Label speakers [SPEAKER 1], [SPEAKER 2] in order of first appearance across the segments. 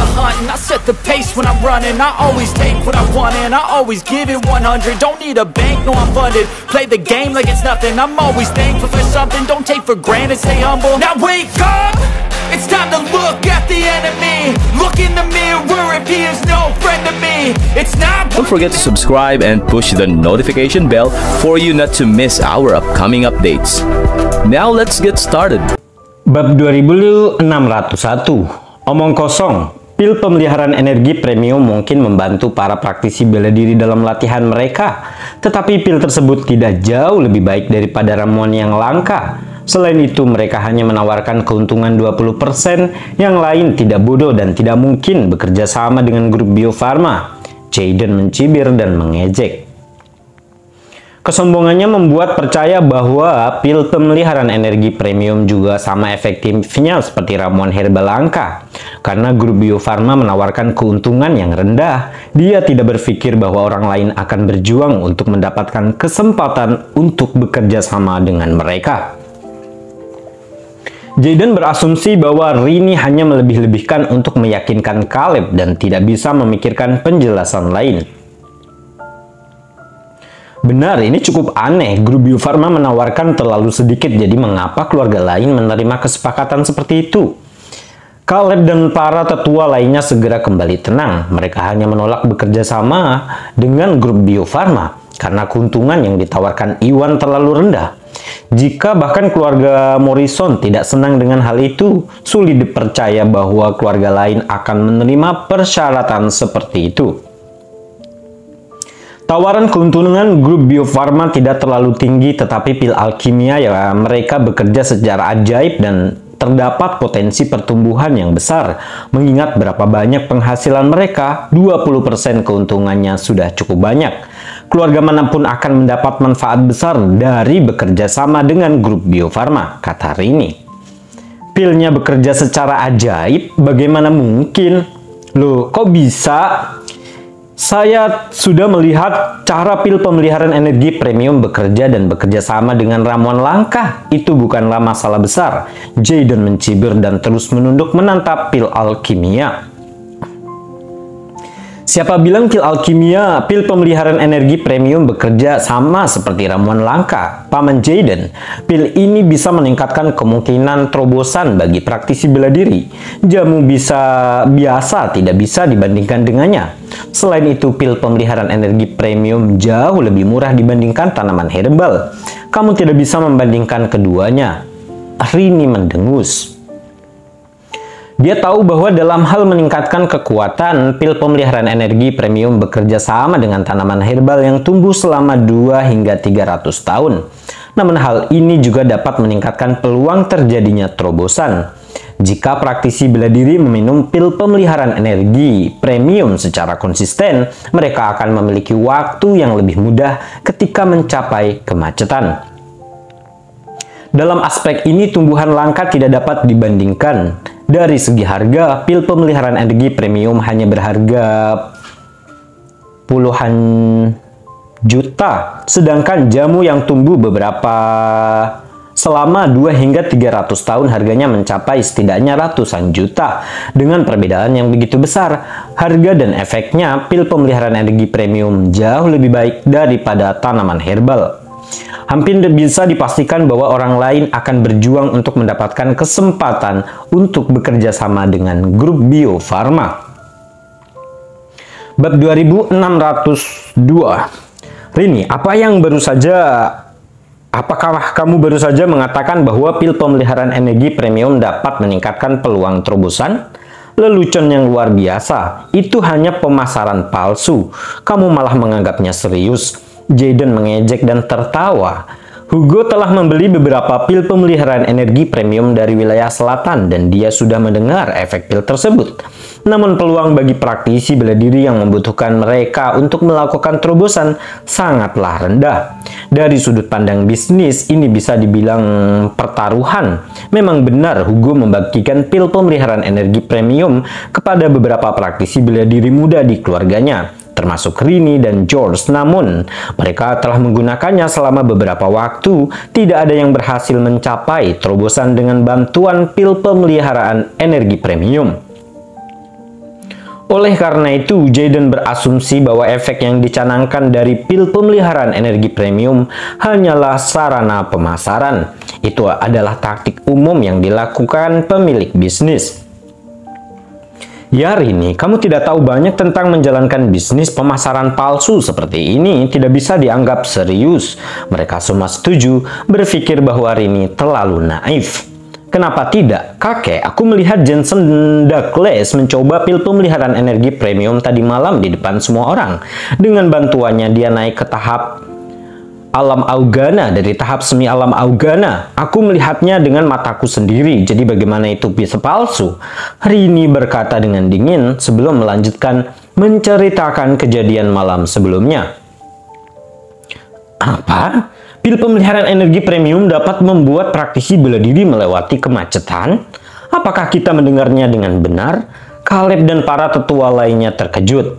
[SPEAKER 1] the hunt and I set the pace when I'm running. I always take what I want and I always give it 100. Don't need a bank, no I'm funded. Play the game like it's nothing. I'm always thankful for something. Don't take for granted, stay humble. Now wake up, it's time to look at the enemy. Look in the mirror if he is no friend to me. It's not.
[SPEAKER 2] Don't forget to subscribe and push the notification bell for you not to miss our upcoming updates. Now let's get started.
[SPEAKER 3] Bab 2601. Omong kosong. Pil pemeliharaan energi premium mungkin membantu para praktisi bela diri dalam latihan mereka, tetapi pil tersebut tidak jauh lebih baik daripada ramuan yang langka. Selain itu, mereka hanya menawarkan keuntungan 20%, yang lain tidak bodoh dan tidak mungkin bekerja sama dengan grup Bio Farma. Jayden mencibir dan mengejek. Kesombongannya membuat percaya bahwa pil pemeliharaan energi premium juga sama efektifnya seperti ramuan herbal langka. Karena grup Bio Farma menawarkan keuntungan yang rendah, dia tidak berpikir bahwa orang lain akan berjuang untuk mendapatkan kesempatan untuk bekerja sama dengan mereka. Jayden berasumsi bahwa Rini hanya melebih-lebihkan untuk meyakinkan Caleb dan tidak bisa memikirkan penjelasan lain. Benar, ini cukup aneh. Grup Bio Farma menawarkan terlalu sedikit, jadi mengapa keluarga lain menerima kesepakatan seperti itu? Caleb dan para tetua lainnya segera kembali tenang. Mereka hanya menolak bekerja sama dengan grup Bio Farma karena keuntungan yang ditawarkan Iwan terlalu rendah. Jika bahkan keluarga Morrison tidak senang dengan hal itu, sulit dipercaya bahwa keluarga lain akan menerima persyaratan seperti itu. Tawaran keuntungan grup Bio Farma tidak terlalu tinggi, tetapi pil alkimia ya mereka bekerja secara ajaib dan terdapat potensi pertumbuhan yang besar. Mengingat berapa banyak penghasilan mereka, 20% keuntungannya sudah cukup banyak. Keluarga manapun akan mendapat manfaat besar dari bekerja sama dengan grup Bio Farma, kata Rini. Pilnya bekerja secara ajaib? Bagaimana mungkin? Loh, kok bisa? Saya sudah melihat cara pil pemeliharaan energi premium bekerja dan bekerja sama dengan ramuan langka. Itu bukanlah masalah besar. Jayden mencibir dan terus menunduk menatap pil alkimia. Siapa bilang pil alkimia, pil pemeliharaan energi premium bekerja sama seperti ramuan langka? Paman Jayden, pil ini bisa meningkatkan kemungkinan terobosan bagi praktisi bela diri. Jamu biasa tidak bisa dibandingkan dengannya. Selain itu, pil pemeliharaan energi premium jauh lebih murah dibandingkan tanaman herbal. Kamu tidak bisa membandingkan keduanya. Rini mendengus. Dia tahu bahwa dalam hal meningkatkan kekuatan, pil pemeliharaan energi premium bekerja sama dengan tanaman herbal yang tumbuh selama 2 hingga 300 tahun. Namun hal ini juga dapat meningkatkan peluang terjadinya terobosan. Jika praktisi bela diri meminum pil pemeliharaan energi premium secara konsisten, mereka akan memiliki waktu yang lebih mudah ketika mencapai kemacetan. Dalam aspek ini, tumbuhan langka tidak dapat dibandingkan. Dari segi harga, pil pemeliharaan energi premium hanya berharga puluhan juta, sedangkan jamu yang tumbuh selama 2 hingga 300 tahun harganya mencapai setidaknya ratusan juta. Dengan perbedaan yang begitu besar, harga dan efeknya pil pemeliharaan energi premium jauh lebih baik daripada tanaman herbal. Hampir bisa dipastikan bahwa orang lain akan berjuang untuk mendapatkan kesempatan untuk bekerja sama dengan grup Bio Farma. Bab 2602. Rini, apakah kamu baru saja mengatakan bahwa pil pemeliharaan energi premium dapat meningkatkan peluang terobosan? Lelucon yang luar biasa. Itu hanya pemasaran palsu. Kamu malah menganggapnya serius. Jayden mengejek dan tertawa. Hugo telah membeli beberapa pil pemeliharaan energi premium dari wilayah selatan dan dia sudah mendengar efek pil tersebut. Namun peluang bagi praktisi bela diri yang membutuhkan mereka untuk melakukan terobosan sangatlah rendah. Dari sudut pandang bisnis, ini bisa dibilang pertaruhan. Memang benar Hugo membagikan pil pemeliharaan energi premium kepada beberapa praktisi bela diri muda di keluarganya, termasuk Rini dan George. Namun, mereka telah menggunakannya selama beberapa waktu. Tidak ada yang berhasil mencapai terobosan dengan bantuan pil pemeliharaan energi premium. Oleh karena itu, Jayden berasumsi bahwa efek yang dicanangkan dari pil pemeliharaan energi premium hanyalah sarana pemasaran. Itu adalah taktik umum yang dilakukan pemilik bisnis. Ya Rini, kamu tidak tahu banyak tentang menjalankan bisnis pemasaran palsu seperti ini, tidak bisa dianggap serius. Mereka semua setuju, berpikir bahwa Rini terlalu naif. Kenapa tidak? Kakek, aku melihat Jensen Douglas mencoba pil pemeliharaan energi premium tadi malam di depan semua orang. Dengan bantuannya dia naik ke tahap alam Augana, dari tahap semi alam Augana. Aku melihatnya dengan mataku sendiri, jadi bagaimana itu bisa palsu? Rini berkata dengan dingin sebelum melanjutkan menceritakan kejadian malam sebelumnya. Apa? Pil pemeliharaan energi premium dapat membuat praktisi bela diri melewati kemacetan? Apakah kita mendengarnya dengan benar? Caleb dan para tetua lainnya terkejut.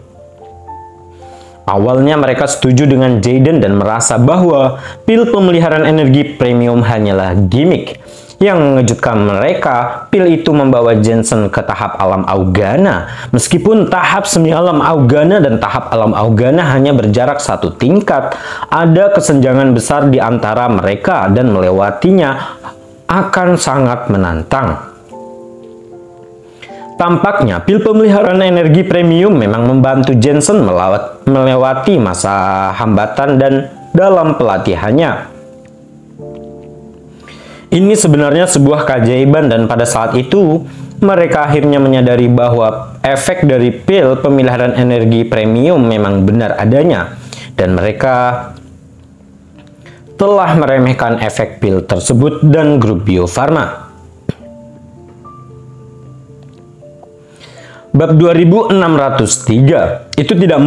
[SPEAKER 3] Awalnya mereka setuju dengan Jayden dan merasa bahwa pil pemeliharaan energi premium hanyalah gimmick. Yang mengejutkan mereka, pil itu membawa Jensen ke tahap alam Augana. Meskipun tahap semi alam Augana dan tahap alam Augana hanya berjarak satu tingkat, ada kesenjangan besar di antara mereka dan melewatinya akan sangat menantang. Tampaknya pil pemeliharaan energi premium memang membantu Jensen melewati masa hambatan dan dalam pelatihannya. Ini sebenarnya sebuah keajaiban dan pada saat itu mereka akhirnya menyadari bahwa efek dari pil pemeliharaan energi premium memang benar adanya dan mereka telah meremehkan efek pil tersebut dan grup Bio Farma. Bab 2603, itu tidak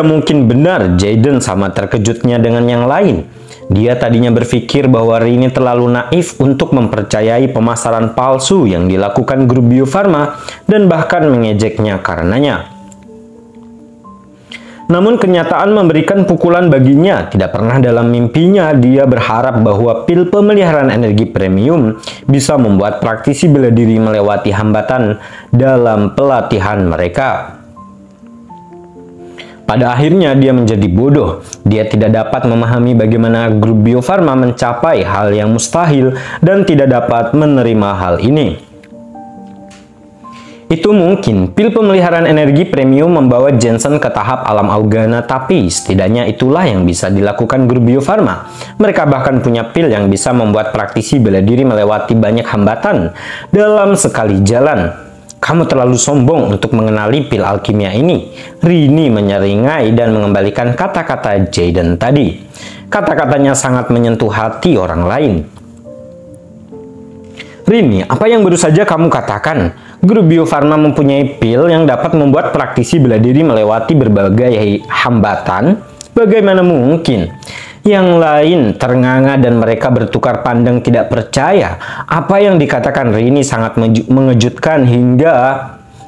[SPEAKER 3] mungkin benar. Jayden sama terkejutnya dengan yang lain. Dia tadinya berpikir bahwa Rini terlalu naif untuk mempercayai pemasaran palsu yang dilakukan grup Bio Farma dan bahkan mengejeknya karenanya. Namun kenyataan memberikan pukulan baginya. Tidak pernah dalam mimpinya dia berharap bahwa pil pemeliharaan energi premium bisa membuat praktisi bela diri melewati hambatan dalam pelatihan mereka. Pada akhirnya dia menjadi bodoh. Dia tidak dapat memahami bagaimana grup Bio Farma mencapai hal yang mustahil dan tidak dapat menerima hal ini. Itu mungkin pil pemeliharaan energi premium membawa Jensen ke tahap alam Augana, tapi setidaknya itulah yang bisa dilakukan grup Bio Farma. Mereka bahkan punya pil yang bisa membuat praktisi bela diri melewati banyak hambatan dalam sekali jalan. Kamu terlalu sombong untuk mengenali pil alkimia ini. Rini menyeringai dan mengembalikan kata-kata Jayden tadi. Kata-katanya sangat menyentuh hati orang lain. Rini, apa yang baru saja kamu katakan? Grup Bio Farma mempunyai pil yang dapat membuat praktisi bela diri melewati berbagai hambatan? Bagaimana mungkin? Yang lain ternganga dan mereka bertukar pandang tidak percaya. Apa yang dikatakan Rini sangat mengejutkan hingga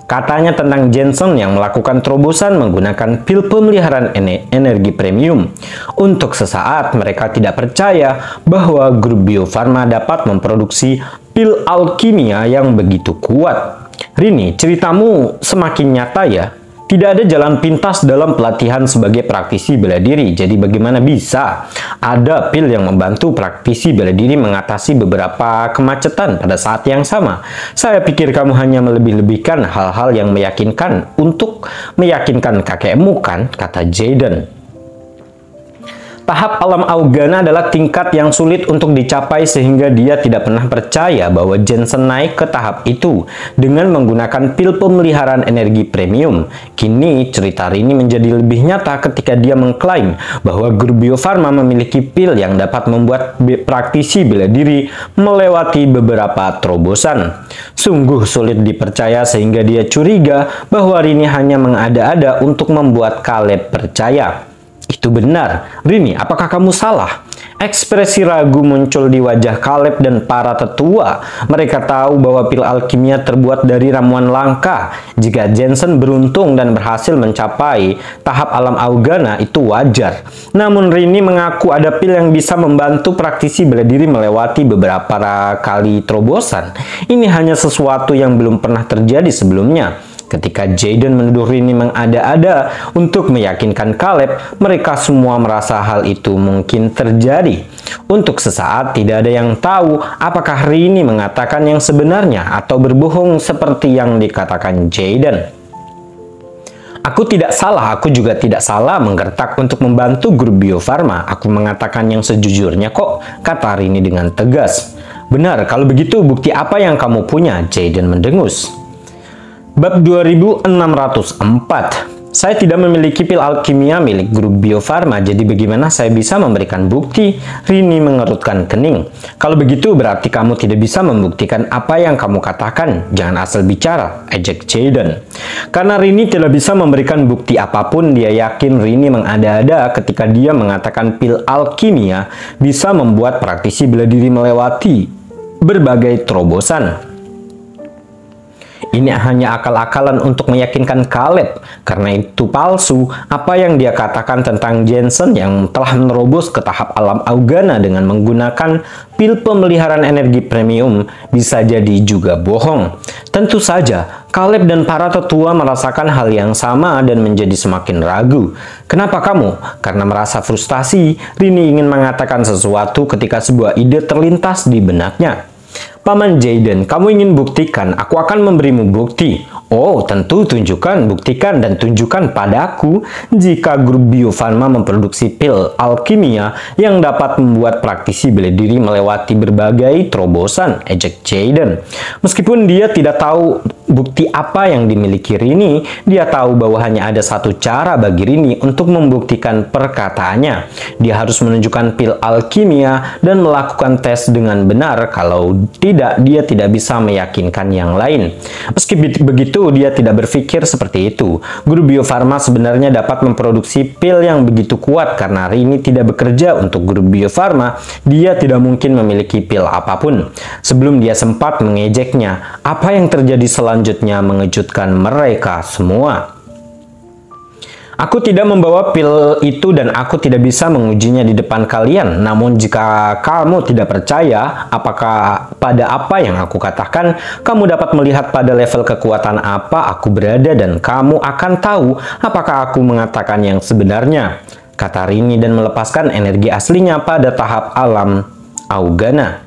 [SPEAKER 3] katanya tentang Jensen yang melakukan terobosan menggunakan pil pemeliharaan energi premium. Untuk sesaat mereka tidak percaya bahwa grup Bio Farma dapat memproduksi pil alkimia yang begitu kuat. Rini, ceritamu semakin nyata ya. Tidak ada jalan pintas dalam pelatihan sebagai praktisi bela diri. Jadi bagaimana bisa ada pil yang membantu praktisi bela diri mengatasi beberapa kemacetan pada saat yang sama? Saya pikir kamu hanya melebih-lebihkan hal-hal yang meyakinkan untuk meyakinkan kakekmu kan, kata Jayden. Tahap alam Augana adalah tingkat yang sulit untuk dicapai sehingga dia tidak pernah percaya bahwa Jensen naik ke tahap itu dengan menggunakan pil pemeliharaan energi premium. Kini cerita Rini menjadi lebih nyata ketika dia mengklaim bahwa grup Bio Farma memiliki pil yang dapat membuat praktisi bela diri melewati beberapa terobosan. Sungguh sulit dipercaya sehingga dia curiga bahwa Rini hanya mengada-ada untuk membuat Caleb percaya. Itu benar. Rini, apakah kamu salah? Ekspresi ragu muncul di wajah Caleb dan para tetua. Mereka tahu bahwa pil alkimia terbuat dari ramuan langka. Jika Jensen beruntung dan berhasil mencapai tahap alam Augana, itu wajar. Namun Rini mengaku ada pil yang bisa membantu praktisi bela diri melewati beberapa kali terobosan. Ini hanya sesuatu yang belum pernah terjadi sebelumnya. Ketika Jaden menuduh Rini mengada-ada untuk meyakinkan Caleb, mereka semua merasa hal itu mungkin terjadi. Untuk sesaat tidak ada yang tahu apakah Rini mengatakan yang sebenarnya atau berbohong seperti yang dikatakan Jaden. Aku tidak salah, aku juga tidak salah menggertak untuk membantu grup Bio Farma. Aku mengatakan yang sejujurnya kok, kata Rini dengan tegas. Benar, kalau begitu bukti apa yang kamu punya? Jaden mendengus. Bab 2604. Saya tidak memiliki pil alkimia milik grup Bio Farma, jadi bagaimana saya bisa memberikan bukti? Rini mengerutkan kening. Kalau begitu berarti kamu tidak bisa membuktikan apa yang kamu katakan. Jangan asal bicara, ejek Jaden. Karena Rini tidak bisa memberikan bukti apapun, dia yakin Rini mengada-ada ketika dia mengatakan pil alkimia bisa membuat praktisi bela diri melewati berbagai terobosan. Ini hanya akal-akalan untuk meyakinkan Caleb, karena itu palsu. Apa yang dia katakan tentang Jensen yang telah menerobos ke tahap alam Augana dengan menggunakan pil pemeliharaan energi premium bisa jadi juga bohong. Tentu saja, Caleb dan para tetua merasakan hal yang sama dan menjadi semakin ragu. Kenapa kamu? Karena merasa frustasi, Rini ingin mengatakan sesuatu ketika sebuah ide terlintas di benaknya. Paman Jaden, kamu ingin buktikan? Aku akan memberimu bukti. Oh, tentu tunjukkan, buktikan, dan tunjukkan padaku jika grup Bio Farma memproduksi pil alkimia yang dapat membuat praktisi bela diri melewati berbagai terobosan, ejek Jaden. Meskipun dia tidak tahu bukti apa yang dimiliki Rini, dia tahu bahwa hanya ada satu cara bagi Rini untuk membuktikan perkataannya. Dia harus menunjukkan pil alkimia dan melakukan tes dengan benar. Kalau tidak, dia tidak bisa meyakinkan yang lain. Meski begitu, dia tidak berpikir seperti itu. Grup Bio Farma sebenarnya dapat memproduksi pil yang begitu kuat karena Rini tidak bekerja untuk grup Bio Farma. Dia tidak mungkin memiliki pil apapun. Sebelum dia sempat mengejeknya, apa yang terjadi selanjutnya mengejutkan mereka semua. Aku tidak membawa pil itu dan aku tidak bisa mengujinya di depan kalian. Namun jika kamu tidak percaya pada apa yang aku katakan, kamu dapat melihat pada level kekuatan apa aku berada dan kamu akan tahu apakah aku mengatakan yang sebenarnya, kata Rini dan melepaskan energi aslinya pada tahap alam Augana.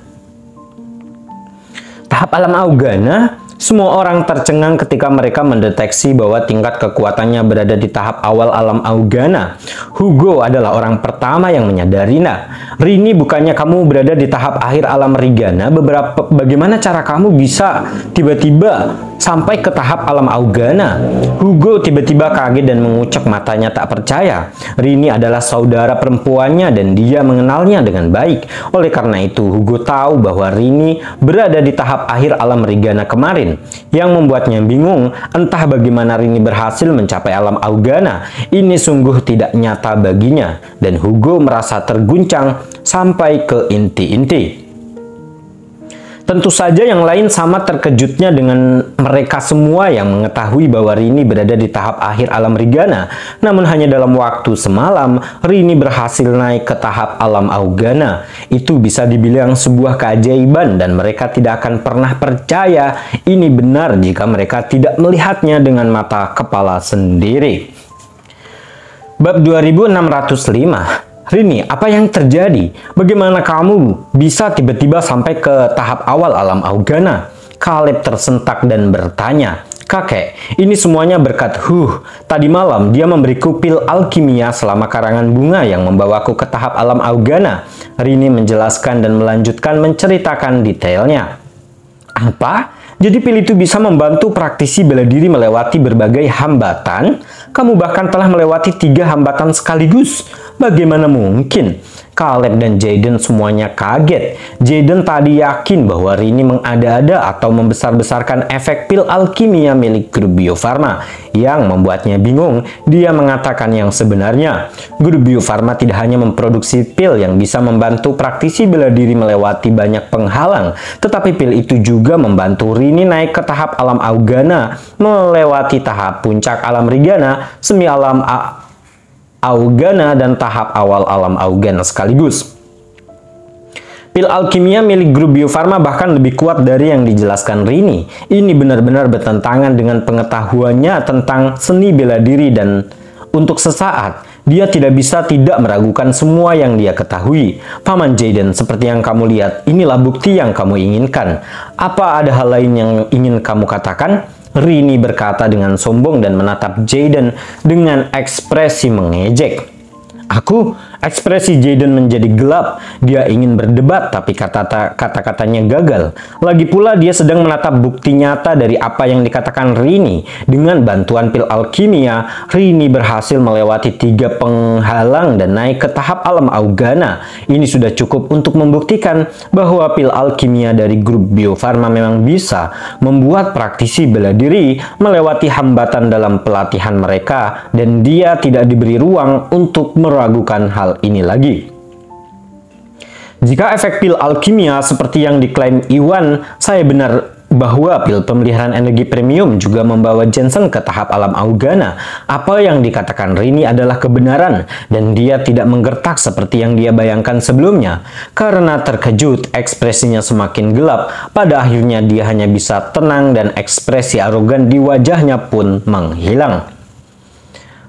[SPEAKER 3] Tahap alam Augana? Semua orang tercengang ketika mereka mendeteksi bahwa tingkat kekuatannya berada di tahap awal alam Augana. Hugo adalah orang pertama yang menyadarinya. Rini, bukannya kamu berada di tahap akhir alam Rigana? Bagaimana cara kamu bisa tiba-tiba sampai ke tahap alam Augana? Hugo tiba-tiba kaget dan mengucek matanya tak percaya. Rini adalah saudara perempuannya dan dia mengenalnya dengan baik. Oleh karena itu, Hugo tahu bahwa Rini berada di tahap akhir alam Rigana kemarin. Yang membuatnya bingung, entah bagaimana Rini berhasil mencapai alam Augana. Ini sungguh tidak nyata baginya, dan Hugo merasa terguncang sampai ke inti-inti. Tentu saja yang lain sama terkejutnya dengan mereka semua yang mengetahui bahwa Rini berada di tahap akhir alam Rigana. Namun hanya dalam waktu semalam, Rini berhasil naik ke tahap alam Augana. Itu bisa dibilang sebuah keajaiban dan mereka tidak akan pernah percaya ini benar jika mereka tidak melihatnya dengan mata kepala sendiri. Bab 2605. Rini, apa yang terjadi? Bagaimana kamu bisa tiba-tiba sampai ke tahap awal alam Augana? Caleb tersentak dan bertanya, kakek, ini semuanya berkat Tadi malam dia memberiku pil alkimia selama karangan bunga yang membawaku ke tahap alam Augana. Rini menjelaskan dan melanjutkan menceritakan detailnya. Apa? Jadi pil itu bisa membantu praktisi bela diri melewati berbagai hambatan? Kamu bahkan telah melewati 3 hambatan sekaligus. Bagaimana mungkin? Caleb dan Jaden semuanya kaget. Jaden tadi yakin bahwa Rini mengada-ada atau membesar-besarkan efek pil alkimia milik grup Bio Farma. Yang membuatnya bingung, dia mengatakan yang sebenarnya. Grup Bio Farma tidak hanya memproduksi pil yang bisa membantu praktisi bela diri melewati banyak penghalang, tetapi pil itu juga membantu Rini naik ke tahap alam Augana, melewati tahap puncak alam Rigana, semi alam Augana, dan tahap awal alam Augana sekaligus. Pil alkimia milik grup Bio Farma bahkan lebih kuat dari yang dijelaskan Rini. Ini benar-benar bertentangan dengan pengetahuannya tentang seni bela diri dan untuk sesaat, dia tidak bisa tidak meragukan semua yang dia ketahui. Paman Jaden, seperti yang kamu lihat, inilah bukti yang kamu inginkan. Apa ada hal lain yang ingin kamu katakan? Rini berkata dengan sombong dan menatap Jaden dengan ekspresi mengejek. Ekspresi Jaden menjadi gelap. Dia ingin berdebat, tapi kata-katanya gagal. Lagi pula dia sedang menatap bukti nyata dari apa yang dikatakan Rini. Dengan bantuan pil alkimia, Rini berhasil melewati 3 penghalang dan naik ke tahap alam Augana. Ini sudah cukup untuk membuktikan bahwa pil alkimia dari grup Bio Farma memang bisa membuat praktisi bela diri melewati hambatan dalam pelatihan mereka, dan dia tidak diberi ruang untuk meragukan hal ini lagi. Jika efek pil alkimia seperti yang diklaim Iwan, saya benar bahwa pil pemeliharaan energi premium juga membawa Jensen ke tahap alam Augana. Apa yang dikatakan Rini adalah kebenaran, dan dia tidak menggertak seperti yang dia bayangkan sebelumnya. Karena terkejut, ekspresinya semakin gelap. Pada akhirnya dia hanya bisa tenang dan ekspresi arogan di wajahnya pun menghilang.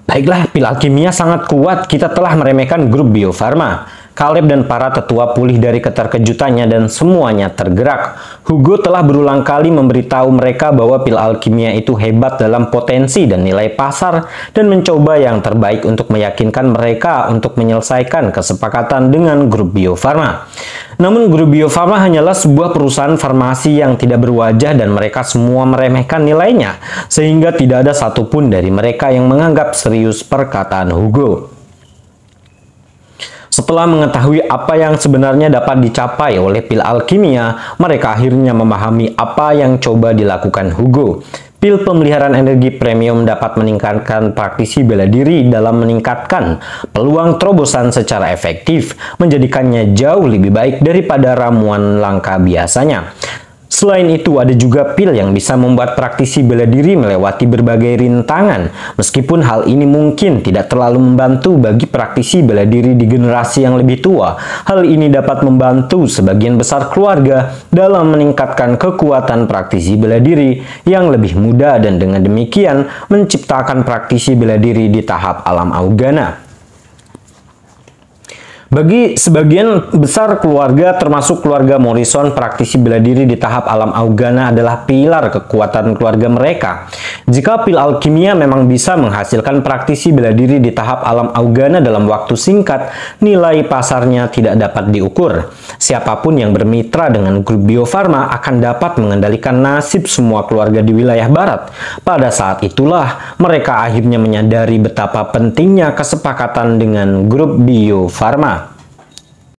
[SPEAKER 3] Baiklah, pil alkimia sangat kuat. Kita telah meremehkan grup Bio Farma. Caleb dan para tetua pulih dari keterkejutannya dan semuanya tergerak. Hugo telah berulang kali memberitahu mereka bahwa pil alkimia itu hebat dalam potensi dan nilai pasar, dan mencoba yang terbaik untuk meyakinkan mereka untuk menyelesaikan kesepakatan dengan grup Bio Farma. Namun grup Bio Farma hanyalah sebuah perusahaan farmasi yang tidak berwajah, dan mereka semua meremehkan nilainya, sehingga tidak ada satupun dari mereka yang menganggap serius perkataan Hugo. Setelah mengetahui apa yang sebenarnya dapat dicapai oleh pil alkimia, mereka akhirnya memahami apa yang coba dilakukan Hugo. Pil pemeliharaan energi premium dapat meningkatkan praktisi bela diri dalam meningkatkan peluang terobosan secara efektif, menjadikannya jauh lebih baik daripada ramuan langka biasanya. Selain itu, ada juga pil yang bisa membuat praktisi bela diri melewati berbagai rintangan. Meskipun hal ini mungkin tidak terlalu membantu bagi praktisi bela diri di generasi yang lebih tua, hal ini dapat membantu sebagian besar keluarga dalam meningkatkan kekuatan praktisi bela diri yang lebih muda, dan dengan demikian menciptakan praktisi bela diri di tahap alam Augana. Bagi sebagian besar keluarga, termasuk keluarga Morrison, praktisi bela diri di tahap alam Augana adalah pilar kekuatan keluarga mereka. Jika pil alkimia memang bisa menghasilkan praktisi bela diri di tahap alam Augana dalam waktu singkat, nilai pasarnya tidak dapat diukur. Siapapun yang bermitra dengan grup Bio Farma akan dapat mengendalikan nasib semua keluarga di wilayah barat. Pada saat itulah mereka akhirnya menyadari betapa pentingnya kesepakatan dengan grup Bio Farma.